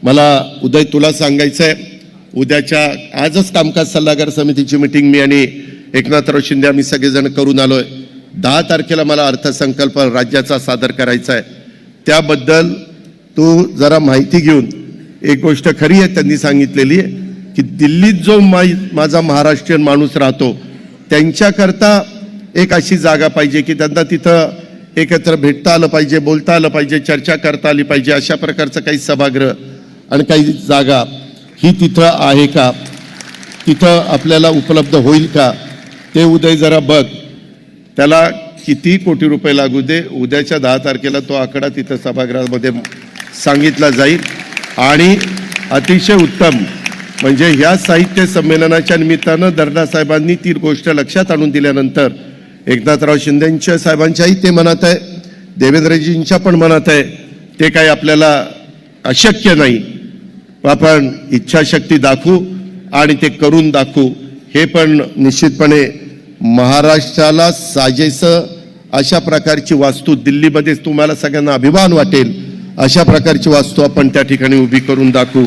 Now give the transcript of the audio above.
मला उदय तुला सांगायचं आहे, उद्याच्या आजच कामकाज सल्लागार समितीची मीटिंग मी आणि एकनाथराव शिंदे आम्ही सगळेजण करून आलोय। 10 तारखेला मला अर्थसंकल्प राज्याचा सादर करायचा आहे। त्याबद्दल तू जरा माहिती घेऊन, एक गोष्ट खरी आहे त्यांनी सांगितलेली आहे की दिल्लीत जो माझा महाराष्ट्रीयन माणूस राहतो त्यांच्याकरता एक अशी जागा पाहिजे की त्यांना तिथं एकत्र भेटता आलं पाहिजे, बोलता आलं पाहिजे, चर्चा करता आली पाहिजे। अशा प्रकारचं काही सभागृह आणि काही जागा ही तिथं आहे का, तिथं आपल्याला उपलब्ध होईल का, ते उदय जरा बघ। त्याला किती कोटी रुपये लागू दे, उद्याच्या 10 तारखेला तो आकडा तिथं सभागृहामध्ये सांगितला जाईल। आणि अतिशय उत्तम म्हणजे ह्या साहित्य संमेलनाच्या निमित्तानं दर्डा साहेबांनी ती गोष्ट लक्षात आणून दिल्यानंतर एकनाथराव शिंदेंच्या साहेबांच्याही ते मनात आहे, देवेंद्रजींच्या पण मनात आहे, ते काही आपल्याला अशक्य नाही। आपण इच्छाशक्ती दाखवू आणि ते करून दाखवू। हे पण निश्चितपणे महाराष्ट्राला साजेसं अशा प्रकारची वास्तू दिल्लीमध्ये तुम्हाला सगळ्यांना अभिमान वाटेल अशा प्रकारची वास्तू आपण त्या ठिकाणी उभी करून दाखवू।